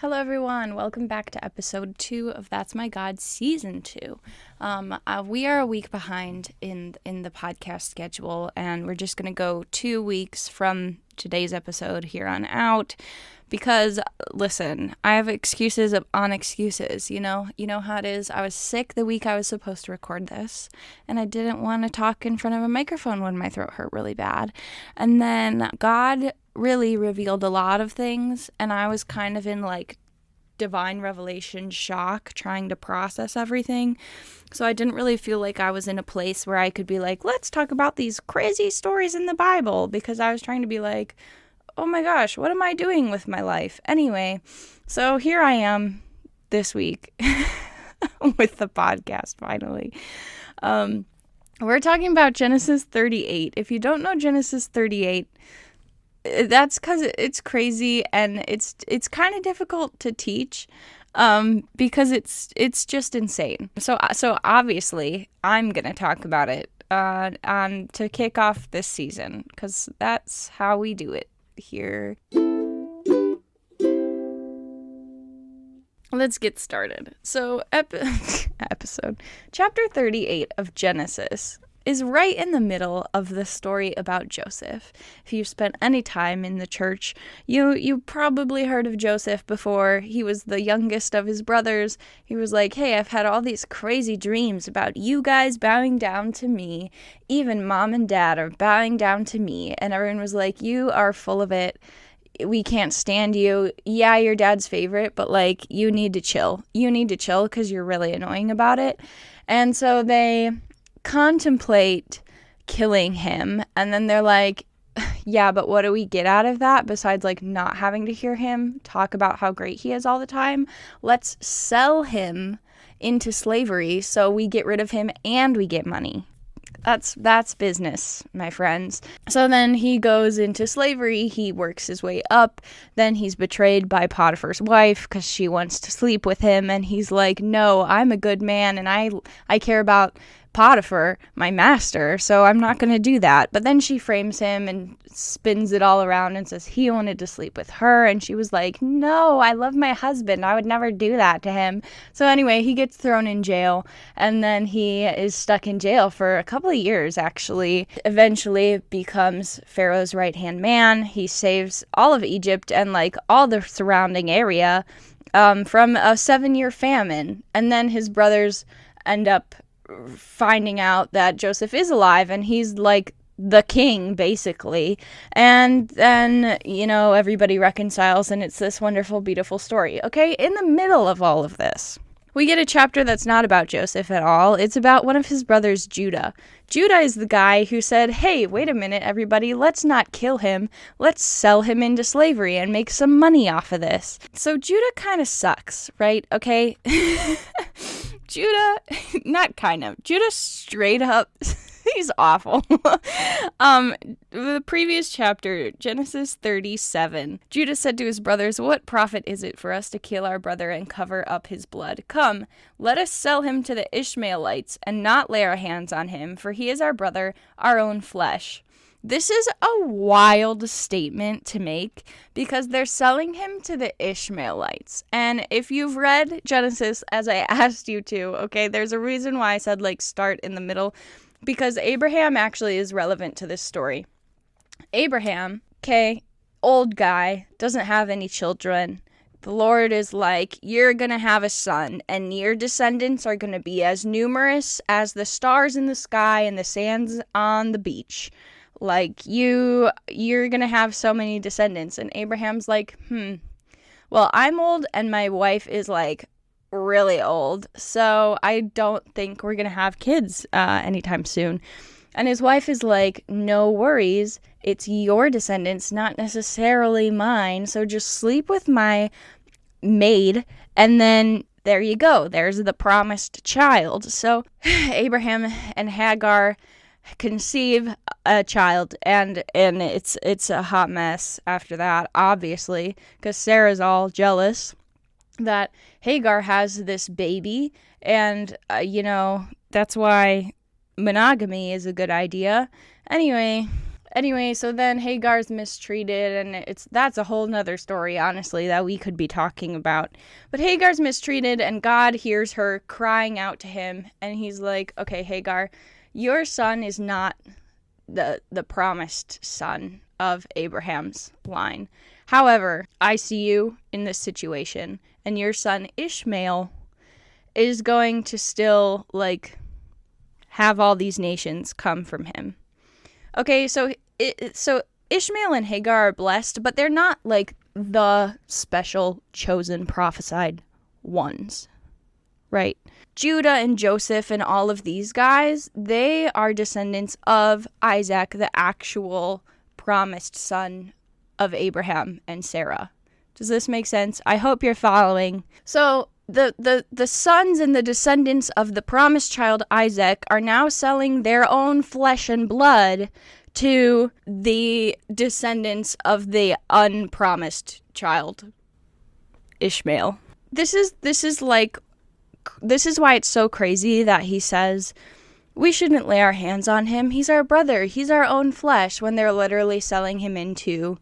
Hello everyone, welcome back to episode 2 of That's My God season 2. We are a week behind in the podcast schedule, and we're just going to go 2 weeks from today's episode here on out because, listen, I have excuses on excuses, you know how it is. I was sick the week I was supposed to record this, and I didn't want to talk in front of a microphone when my throat hurt really bad. And then God really revealed a lot of things, and I was kind of in like divine revelation shock trying to process everything. So I didn't really feel like I was in a place where I could be like, let's talk about these crazy stories in the Bible, because I was trying to be like, oh my gosh, what am I doing with my life? Anyway, so here I am this week with the podcast finally. We're talking about Genesis 38. If you don't know Genesis 38, that's because it's crazy and it's kind of difficult to teach because it's just insane. So obviously I'm gonna talk about it to kick off this season, because that's how we do it here. Let's get started. So episode chapter 38 of Genesis is right in the middle of the story about Joseph. If you've spent any time in the church, you probably heard of Joseph before. He was the youngest of his brothers. He was like, hey, I've had all these crazy dreams about you guys bowing down to me. Even mom and dad are bowing down to me. And everyone was like, you are full of it. We can't stand you. Yeah, you're dad's favorite, but like, you need to chill. You need to chill because you're really annoying about it. And so they contemplate killing him, and then they're like, yeah, but what do we get out of that besides like not having to hear him talk about how great he is all the time? Let's sell him into slavery so we get rid of him and we get money. That's business, my friends. So then he goes into slavery, he works his way up, then he's betrayed by Potiphar's wife because she wants to sleep with him, and he's like, no, I'm a good man and I care about Potiphar, my master, so I'm not going to do that. But then she frames him and spins it all around and says he wanted to sleep with her, and she was like, no, I love my husband, I would never do that to him. So anyway, he gets thrown in jail, and then he is stuck in jail for a couple of years, actually. Eventually becomes Pharaoh's right-hand man. He saves all of Egypt and like all the surrounding area from a 7-year famine, and then his brothers end up finding out that Joseph is alive and he's like the king basically, and then everybody reconciles and it's this wonderful, beautiful story. Okay, in the middle of all of this, we get a chapter that's not about Joseph at all. It's about one of his brothers, Judah. Judah is the guy who said, hey, wait a minute, everybody, let's not kill him. Let's sell him into slavery and make some money off of this. So Judah kind of sucks, right? Okay? Judah, not kind of. Judah straight up, he's awful. The previous chapter, Genesis 37, Judah said to his brothers, what profit is it for us to kill our brother and cover up his blood? Come, let us sell him to the Ishmaelites and not lay our hands on him, for he is our brother, our own flesh. This is a wild statement to make because they're selling him to the Ishmaelites. And if you've read Genesis as I asked you to, okay, there's a reason why I said like start in the middle, because Abraham actually is relevant to this story. Abraham, okay, old guy, doesn't have any children. The Lord is like, you're going to have a son, and your descendants are going to be as numerous as the stars in the sky and the sands on the beach. Like, you're going to have so many descendants. And Abraham's like, well, I'm old and my wife is like really old, so I don't think we're going to have kids anytime soon. And his wife is like, no worries, it's your descendants, not necessarily mine, so just sleep with my maid, and then there you go, there's the promised child. So Abraham and Hagar conceive a child, and it's a hot mess after that, obviously, because Sarah's all jealous that Hagar has this baby, and that's why monogamy is a good idea. Anyway, Anyway, so then Hagar's mistreated, and that's a whole nother story, honestly, that we could be talking about. But Hagar's mistreated, and God hears her crying out to him, and he's like, okay, Hagar, your son is not the promised son of Abraham's line. However, I see you in this situation, and your son Ishmael is going to still, like, have all these nations come from him. Okay, so Ishmael and Hagar are blessed, but they're not, like, the special, chosen, prophesied ones, right? Judah and Joseph and all of these guys, they are descendants of Isaac, the actual promised son of Abraham and Sarah. Does this make sense? I hope you're following. So the sons and the descendants of the promised child Isaac are now selling their own flesh and blood to the descendants of the unpromised child Ishmael. This is why it's so crazy that he says we shouldn't lay our hands on him. He's our brother. He's our own flesh, when they're literally selling him into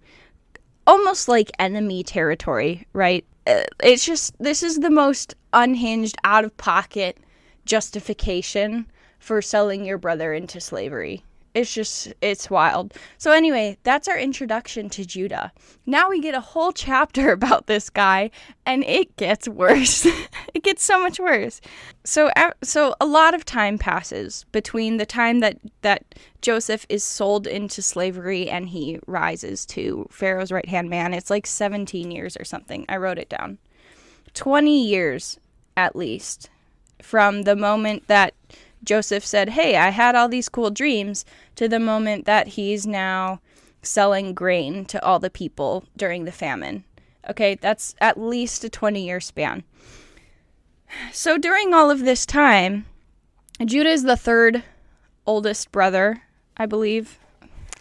almost like enemy territory, right? It's just, this is the most unhinged, out-of-pocket justification for selling your brother into slavery. It's wild. So anyway, that's our introduction to Judah. Now we get a whole chapter about this guy, and it gets worse. It gets so much worse. So a lot of time passes between the time that Joseph is sold into slavery and he rises to Pharaoh's right-hand man. It's like 17 years or something. I wrote it down. 20 years, at least, from the moment that Joseph said, hey, I had all these cool dreams, to the moment that he's now selling grain to all the people during the famine. Okay, that's at least a 20-year span. So during all of this time, Judah is the third oldest brother, I believe.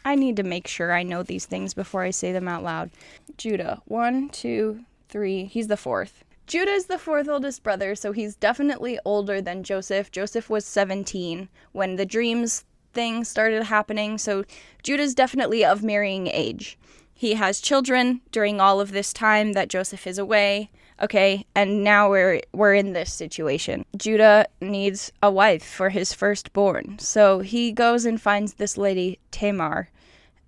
I need to make sure I know these things before I say them out loud. Judah, 1, 2, 3, he's the fourth. Judah is the fourth oldest brother, so he's definitely older than Joseph. Joseph was 17 when the dreams thing started happening, so Judah's definitely of marrying age. He has children during all of this time that Joseph is away, okay, and now we're in this situation. Judah needs a wife for his firstborn, so he goes and finds this lady, Tamar,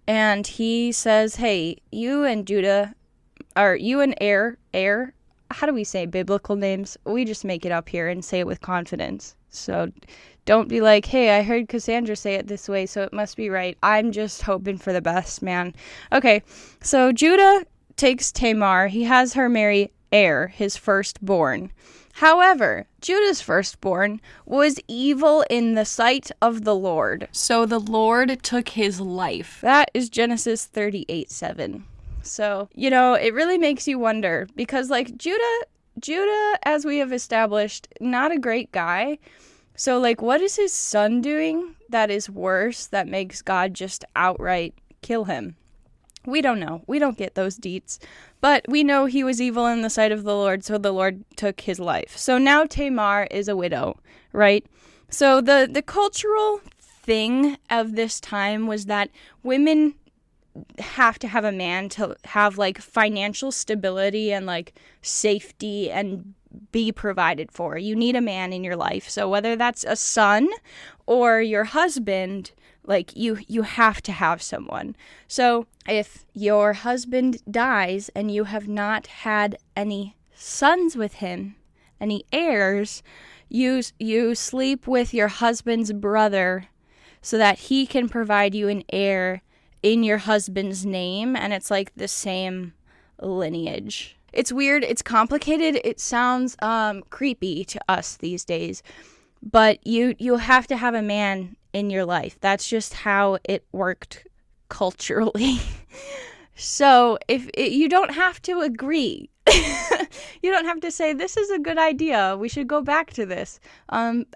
and he says, hey, you and Er, how do we say biblical names? We just make it up here and say it with confidence. So don't be like, hey, I heard Cassandra say it this way, so it must be right. I'm just hoping for the best, man. Okay, so Judah takes Tamar. He has her marry Er, his firstborn. However, Judah's firstborn was evil in the sight of the Lord. So the Lord took his life. That is Genesis 38:7. So, it really makes you wonder, because, like, Judah, as we have established, not a great guy. So, like, what is his son doing that is worse, that makes God just outright kill him? We don't know. We don't get those deets. But we know he was evil in the sight of the Lord, so the Lord took his life. So now Tamar is a widow, right? So the cultural thing of this time was that women have to have a man to have, like, financial stability and, like, safety and be provided for. You need a man in your life. So whether that's a son or your husband, like, you have to have someone. So if your husband dies and you have not had any sons with him, any heirs, you sleep with your husband's brother so that he can provide you an heir in your husband's name, and it's like the same lineage. It's weird, it's complicated, it sounds creepy to us these days, but you have to have a man in your life. That's just how it worked culturally. So you don't have to agree. You don't have to say, this is a good idea, we should go back to this.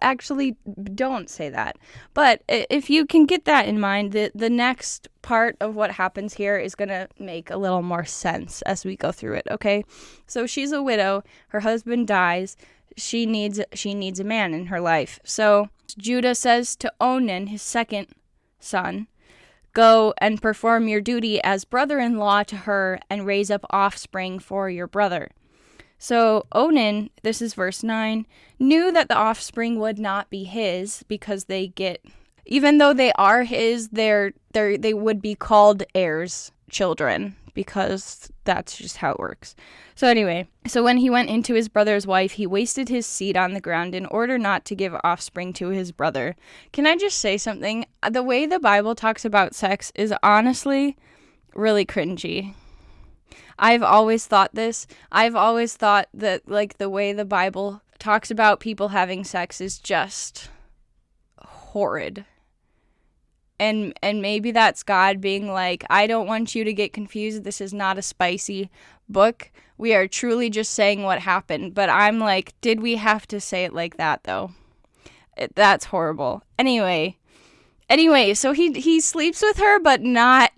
Actually, don't say that. But if you can get that in mind, the next part of what happens here is going to make a little more sense as we go through it, okay? So she's a widow, her husband dies, she needs a man in her life. So Judah says to Onan, his second son, Go and perform your duty as brother-in-law to her and raise up offspring for your brother. So Onan, this is verse 9, knew that the offspring would not be his because even though they are his, they would be called heirs, children, because that's just how it works. So anyway, so when he went into his brother's wife, he wasted his seed on the ground in order not to give offspring to his brother. Can I just say something? The way the Bible talks about sex is honestly really cringy. I've always thought this. I've always thought that, like, the way the Bible talks about people having sex is just horrid. And maybe that's God being like, I don't want you to get confused. This is not a spicy book. We are truly just saying what happened. But I'm like, did we have to say it like that, though? That's horrible. Anyway, so he sleeps with her, but not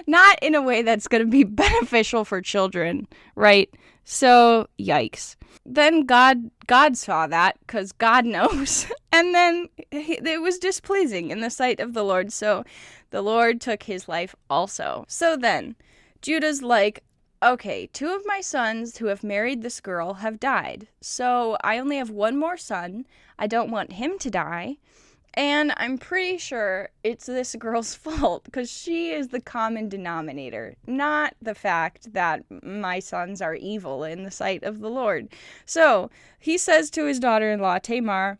not in a way that's going to be beneficial for children, right? So, yikes. Then God saw that, because God knows, and then it was displeasing in the sight of the Lord, so the Lord took his life also. So then, Judah's like, okay, 2 of my sons who have married this girl have died, so I only have one more son. I don't want him to die. And I'm pretty sure it's this girl's fault, because she is the common denominator, not the fact that my sons are evil in the sight of the Lord. So he says to his daughter-in-law, Tamar,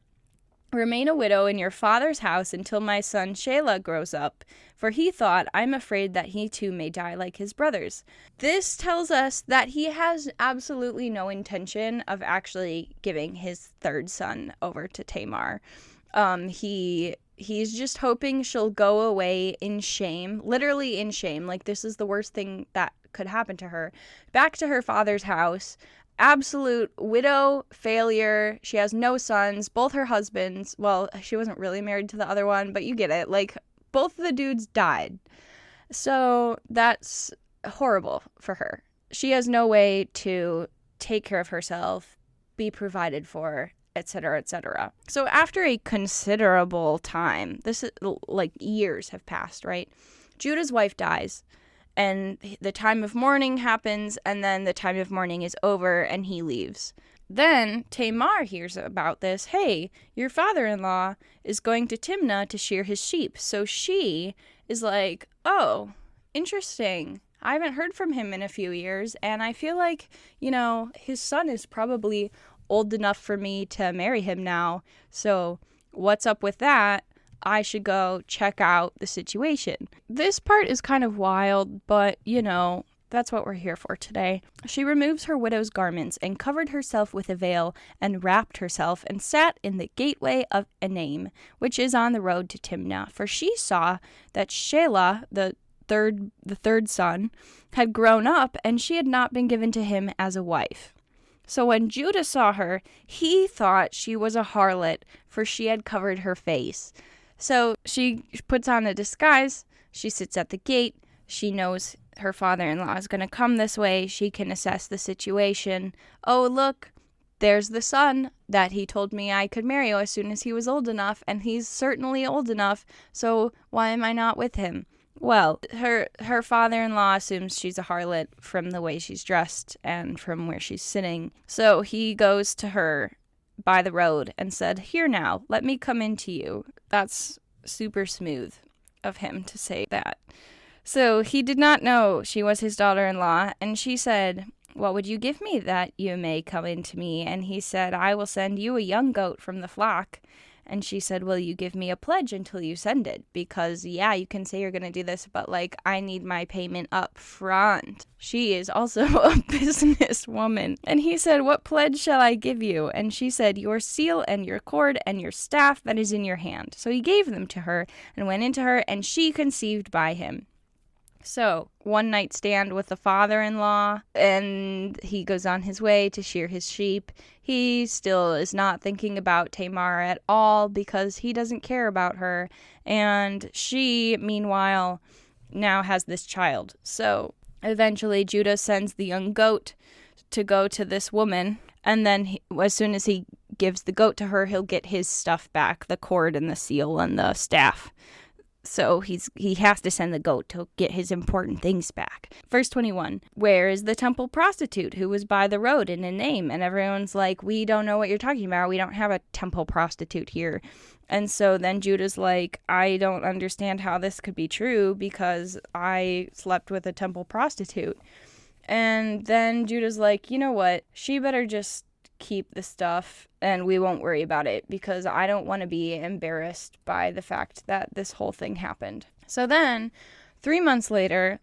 remain a widow in your father's house until my son Shelah grows up, for he thought, I'm afraid that he too may die like his brothers. This tells us that he has absolutely no intention of actually giving his 3rd son over to Tamar. He's just hoping she'll go away in shame, literally in shame. Like, this is the worst thing that could happen to her. Back to her father's house. Absolute widow, failure. She has no sons. Both her husbands, well, she wasn't really married to the other one, but you get it. Like, both of the dudes died. So that's horrible for her. She has no way to take care of herself, be provided for, etc., etc. So after a considerable time, this is like years have passed, right? Judah's wife dies, and the time of mourning happens, and then the time of mourning is over, and he leaves. Then Tamar hears about this. Hey, your father-in-law is going to Timnah to shear his sheep. So she is like, oh, interesting. I haven't heard from him in a few years, and I feel like, his son is probably old enough for me to marry him now. So what's up with that? I should go check out the situation. This part is kind of wild, but, that's what we're here for today. She removes her widow's garments and covered herself with a veil and wrapped herself and sat in the gateway of Enaim, which is on the road to Timnah. For she saw that Shelah, the third son, had grown up, and she had not been given to him as a wife. So when Judah saw her, he thought she was a harlot, for she had covered her face. So she puts on a disguise. She sits at the gate. She knows her father-in-law is going to come this way. She can assess the situation. Oh, look, there's the son that he told me I could marry as soon as he was old enough, and he's certainly old enough, so why am I not with him? Well, her father-in-law assumes she's a harlot from the way she's dressed and from where she's sitting. So he goes to her by the road and said, here now, let me come into you. That's super smooth of him to say that. So he did not know she was his daughter-in-law, and she said, what would you give me that you may come into me? And he said, I will send you a young goat from the flock. And she said, will you give me a pledge until you send it? Because, yeah, you can say you're going to do this, but, I need my payment up front. She is also a businesswoman. And he said, what pledge shall I give you? And she said, your seal and your cord and your staff that is in your hand. So he gave them to her and went into her, and she conceived by him. So, one night stand with the father-in-law, and he goes on his way to shear his sheep. He still is not thinking about Tamar at all because he doesn't care about her. And she, meanwhile, now has this child. So, eventually, Judah sends the young goat to go to this woman. And then, as soon as he gives the goat to her, he'll get his stuff back, the cord and the seal and the staff. So he has to send the goat to get his important things back. Verse 21, where is the temple prostitute who was by the road in a name? And everyone's like, we don't know what you're talking about. We don't have a temple prostitute here. And so then Judah's like, I don't understand how this could be true because I slept with a temple prostitute. And then Judah's like, you know what? She better just keep the stuff and we won't worry about it because I don't want to be embarrassed by the fact that this whole thing happened. So then 3 months later,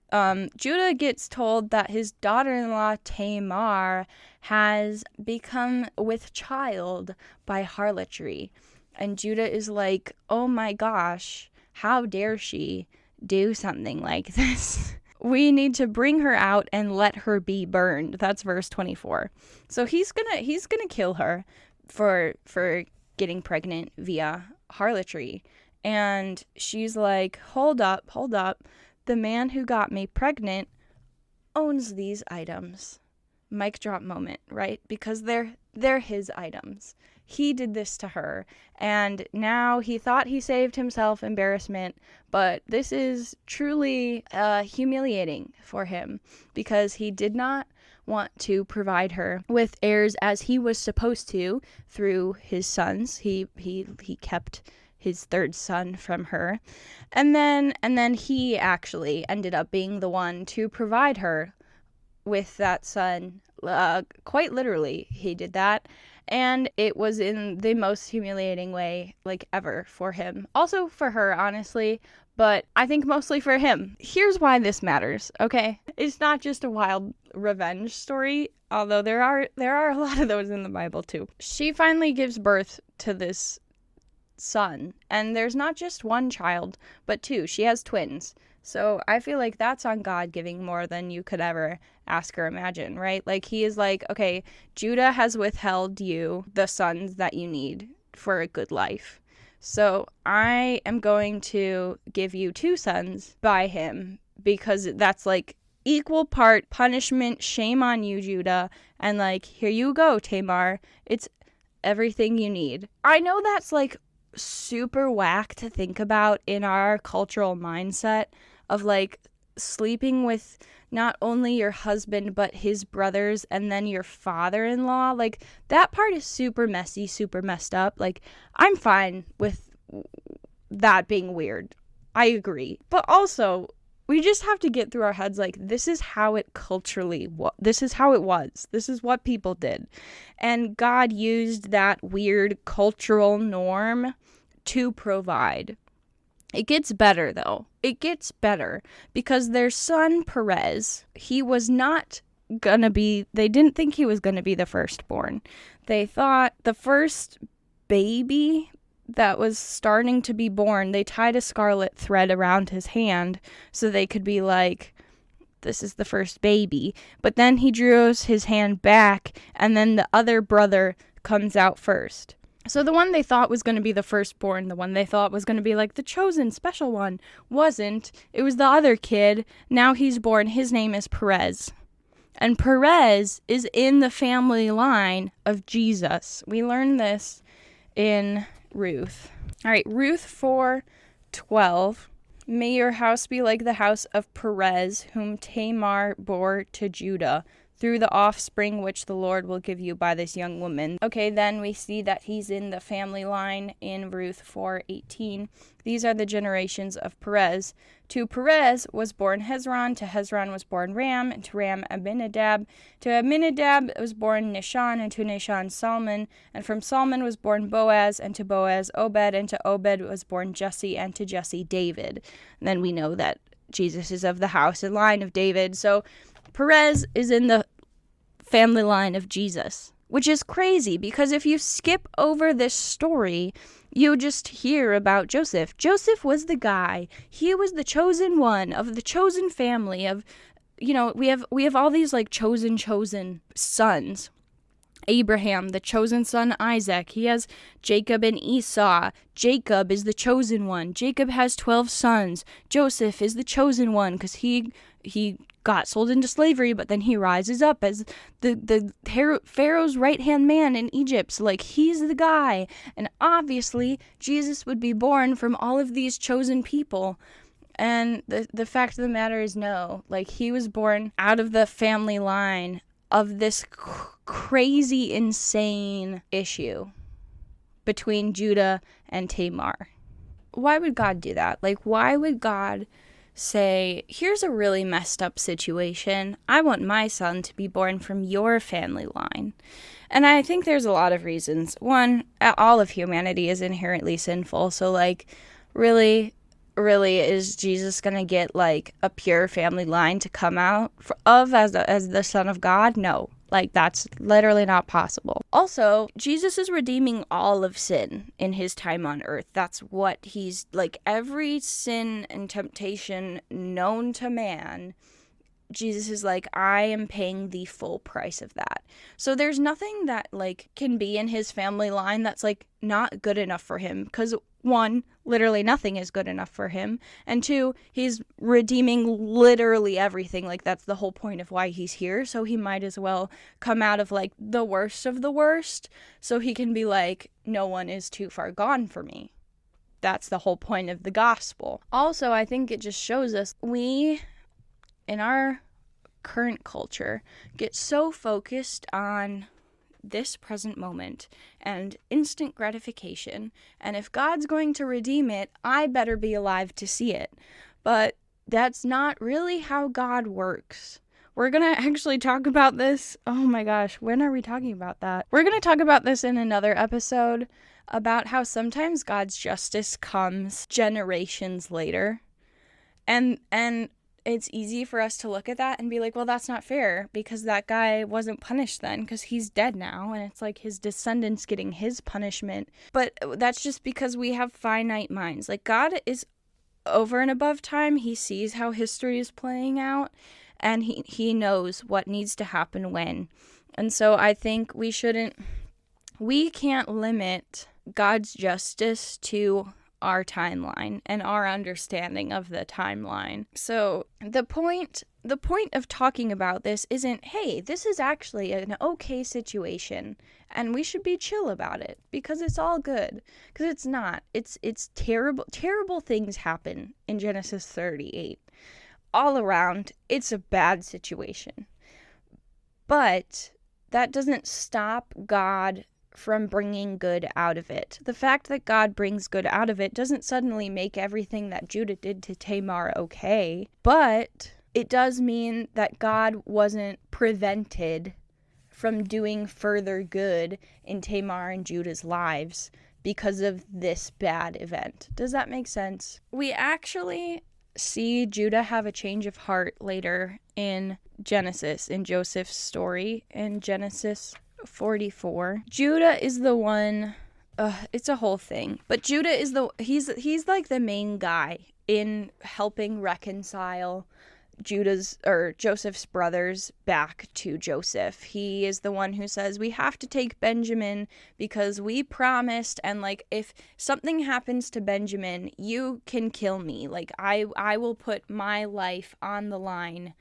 Judah gets told that his daughter-in-law Tamar has become with child by harlotry. And Judah is like, oh my gosh, how dare she do something like this? We need to bring her out and let her be burned. That's verse 24. So he's gonna kill her for getting pregnant via harlotry. And she's like, hold up. The man who got me pregnant owns these items. Mic drop moment, right? Because they're his items. He did this to her, and now he thought he saved himself embarrassment, but this is truly humiliating for him because he did not want to provide her with heirs as he was supposed to through his sons. He kept his third son from her, and then he actually ended up being the one to provide her with that son. Quite literally, he did that. And it was in the most humiliating way, ever for him. Also for her, honestly, but I think mostly for him. Here's why this matters, okay? It's not just a wild revenge story, although there are a lot of those in the Bible too. She finally gives birth to this son, and there's not just one child, but two. She has twins. So I feel like that's on God giving more than you could ever ask or imagine, right? He is like, okay, Judah has withheld you the sons that you need for a good life. So I am going to give you 2 sons by him because that's equal part punishment, shame on you, Judah. And here you go, Tamar. It's everything you need. I know that's super whack to think about in our cultural mindset of sleeping with not only your husband but his brothers and then your father-in-law. That part is super messy, super messed up. I'm fine with that being weird. I agree. But also, we just have to get through our heads this is how it culturally this is how it was. This is what people did. And God used that weird cultural norm to provide. It gets better, though. It gets better because their son, Perez, he was not gonna be, they didn't think he was gonna be the firstborn. They thought the first baby that was starting to be born, they tied a scarlet thread around his hand so they could be like, this is the first baby. But then he drew his hand back, and then the other brother comes out first. So the one they thought was going to be the firstborn, the one they thought was going to be the chosen special one, wasn't. It was the other kid. Now he's born. His name is Perez. And Perez is in the family line of Jesus. We learned this in Ruth. All right, Ruth 4:12. May your house be like the house of Perez, whom Tamar bore to Judah, through the offspring which the Lord will give you by this young woman. Okay, then we see that he's in the family line in Ruth 4:18. These are the generations of Perez. To Perez was born Hezron, to Hezron was born Ram, and to Ram Abinadab. To Abinadab was born Nahshon, and to Nahshon Salmon. And from Salmon was born Boaz, and to Boaz Obed, and to Obed was born Jesse, and to Jesse David. And then we know that Jesus is of the house and line of David. So Perez is in the family line of Jesus, which is crazy because if you skip over this story, you just hear about Joseph. Joseph was the guy. He was the chosen one of the chosen family of, we have all these chosen sons. Abraham, the chosen son Isaac. He has Jacob and Esau. Jacob is the chosen one. Jacob has 12 sons. Joseph is the chosen one because he he got sold into slavery, but then he rises up as the Pharaoh's right-hand man in Egypt. So, like, he's the guy. And obviously, Jesus would be born from all of these chosen people. And the fact of the matter is no. Like, he was born out of the family line of this crazy, insane issue between Judah and Tamar. Why would God do that? Like, why would God say, here's a really messed up situation. I want my son to be born from your family line. And I think there's a lot of reasons. One, all of humanity is inherently sinful. So, like, really, is Jesus going to get, like, a pure family line to come out of as the Son of God? No. Like, that's literally not possible. Also, Jesus is redeeming all of sin in his time on earth. That's what he's, like, every sin and temptation known to man, Jesus is like, I am paying the full price of that. So there's nothing that, like, can be in his family line that's, like, not good enough for him. Because, one, literally nothing is good enough for him. And two, he's redeeming literally everything. Like, that's the whole point of why he's here. So he might as well come out of, like, the worst of the worst. So he can be like, no one is too far gone for me. That's the whole point of the gospel. Also, I think it just shows us we, in our current culture, get so focused on this present moment and instant gratification, and if God's going to redeem it, I better be alive to see it. But that's not really how God works. We're going to actually talk about this. Oh my gosh, when are we talking about that? We're going to talk about this in another episode, about how sometimes God's justice comes generations later. And it's easy for us to look at that and be like, well, that's not fair because that guy wasn't punished then because he's dead now. And it's like his descendants getting his punishment. But that's just because we have finite minds. Like, God is over and above time. He sees how history is playing out and he knows what needs to happen when. And so I think we can't limit God's justice to our timeline and our understanding of the timeline. So the point of talking about this isn't, hey, this is actually an okay situation and we should be chill about it because it's all good. Because it's not. It's terrible things happen in Genesis 38. All around, it's a bad situation. But that doesn't stop God from bringing good out of it. The fact that God brings good out of it doesn't suddenly make everything that Judah did to Tamar okay, but it does mean that God wasn't prevented from doing further good in Tamar and Judah's lives because of this bad event. Does that make sense? We actually see Judah have a change of heart later in Genesis, in Joseph's story, in Genesis 44. Judah is the one, it's a whole thing, but Judah is he's like the main guy in helping reconcile Joseph's brothers back to Joseph. He is the one who says, we have to take Benjamin because we promised, and like, if something happens to Benjamin, you can kill me. Like, I will put my life on the line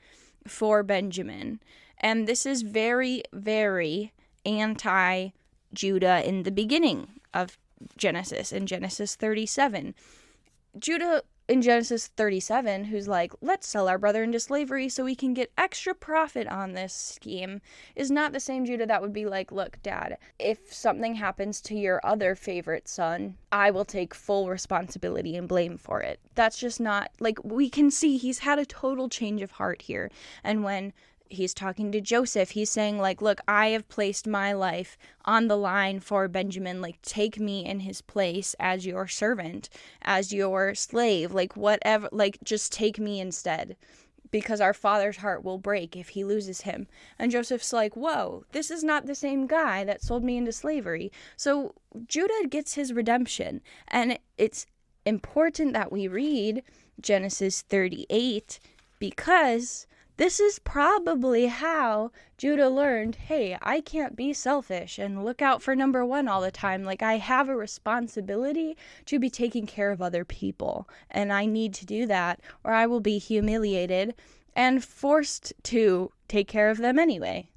for Benjamin. And this is very, very anti-Judah in the beginning of Genesis, in Genesis 37. Judah in Genesis 37, who's like, let's sell our brother into slavery so we can get extra profit on this scheme, is not the same Judah that would be like, look, Dad, if something happens to your other favorite son, I will take full responsibility and blame for it. That's just not, like, we can see he's had a total change of heart here. And when he's talking to Joseph, he's saying, like, look, I have placed my life on the line for Benjamin. Like, take me in his place as your servant, as your slave, like, whatever, like, just take me instead, because our father's heart will break if he loses him. And Joseph's like, whoa, this is not the same guy that sold me into slavery. So Judah gets his redemption. And it's important that we read Genesis 38 because this is probably how Judah learned, hey, I can't be selfish and look out for number one all the time. Like, I have a responsibility to be taking care of other people, and I need to do that or I will be humiliated and forced to take care of them anyway.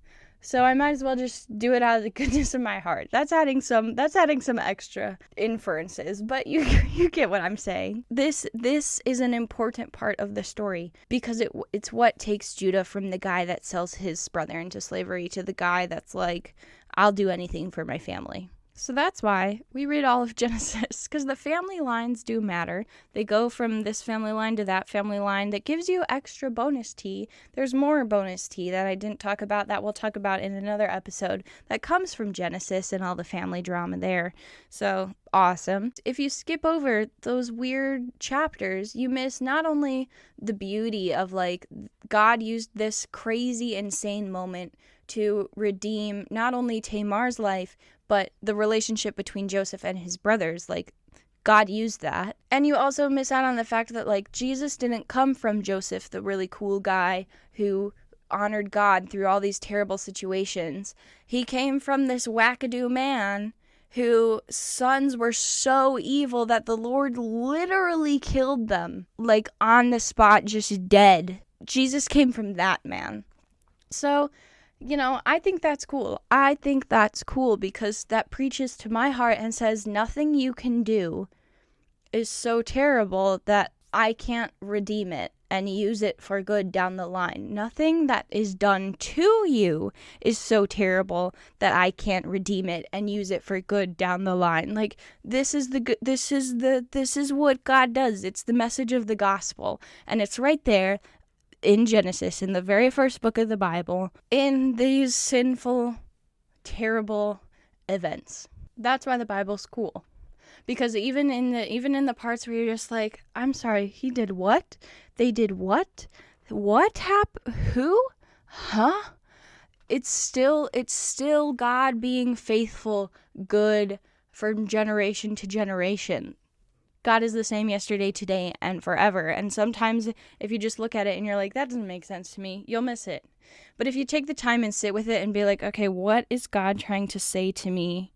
So I might as well just do it out of the goodness of my heart. That's adding some extra inferences, but you get what I'm saying. This is an important part of the story because it's what takes Judah from the guy that sells his brother into slavery to the guy that's like, I'll do anything for my family. So that's why we read all of Genesis, because the family lines do matter. They go from this family line to that family line. That gives you extra bonus tea. There's more bonus tea that I didn't talk about that we'll talk about in another episode that comes from Genesis and all the family drama there. So awesome. If you skip over those weird chapters, you miss not only the beauty of like God used this crazy, insane moment to redeem not only Tamar's life, but the relationship between Joseph and his brothers, like, God used that. And you also miss out on the fact that, like, Jesus didn't come from Joseph, the really cool guy who honored God through all these terrible situations. He came from this wackadoo man whose sons were so evil that the Lord literally killed them, like, on the spot, just dead. Jesus came from that man. So, you know, I think that's cool. I think that's cool because that preaches to my heart and says nothing you can do is so terrible that I can't redeem it and use it for good down the line. Nothing that is done to you is so terrible that I can't redeem it and use it for good down the line. Like, this is what God does. It's the message of the gospel, and it's right there in Genesis, in the very first book of the Bible, in these sinful, terrible events. That's why the Bible's cool. Because even in the parts where you're just like, I'm sorry, he did what? They did what? What happened? Who? Huh? It's still God being faithful, good, from generation to generation. God is the same yesterday, today, and forever. And sometimes if you just look at it and you're like, that doesn't make sense to me, you'll miss it. But if you take the time and sit with it and be like, okay, what is God trying to say to me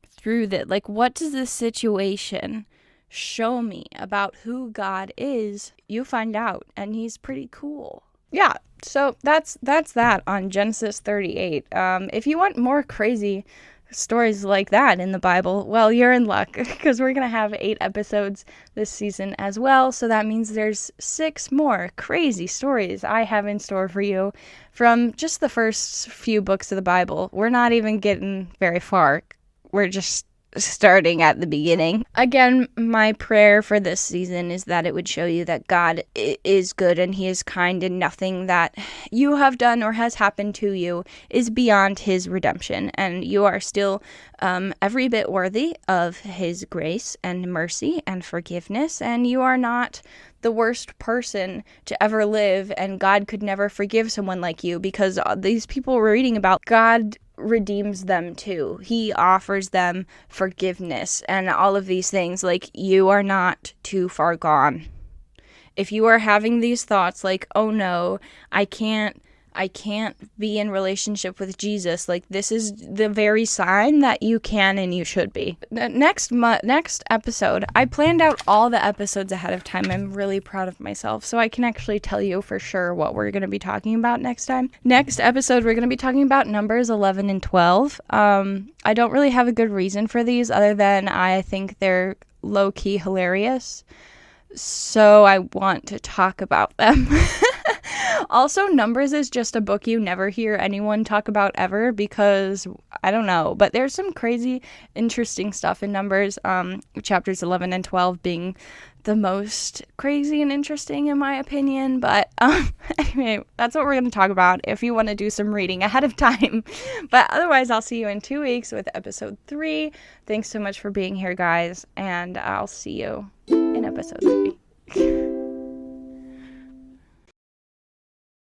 through that? Like, what does this situation show me about who God is? You find out, and he's pretty cool. Yeah, so that's that on Genesis 38. If you want more crazy stories like that in the Bible, well, you're in luck, because we're gonna have 8 episodes this season as well. So that means there's 6 more crazy stories I have in store for you from just the first few books of the Bible. We're not even getting very far. We're just starting at the beginning. Again, my prayer for this season is that it would show you that God is good and he is kind, and nothing that you have done or has happened to you is beyond his redemption, and you are still every bit worthy of his grace and mercy and forgiveness, and you are not the worst person to ever live, and God could never forgive someone like you, because these people we're reading about, God redeems them too. He offers them forgiveness and all of these things. Like, you are not too far gone. If you are having these thoughts like, oh no, I can't be in relationship with Jesus, like, this is the very sign that you can and you should be. Next episode, I planned out all the episodes ahead of time. I'm really proud of myself, so I can actually tell you for sure what we're going to be talking about next time. Next episode, we're going to be talking about Numbers 11 and 12. I don't really have a good reason for these other than I think they're low-key hilarious, so I want to talk about them. Also, Numbers is just a book you never hear anyone talk about ever, because, I don't know, but there's some crazy, interesting stuff in Numbers, chapters 11 and 12 being the most crazy and interesting in my opinion, but anyway, that's what we're going to talk about if you want to do some reading ahead of time. But otherwise, I'll see you in 2 weeks with episode 3. Thanks so much for being here, guys, and I'll see you in episode 3.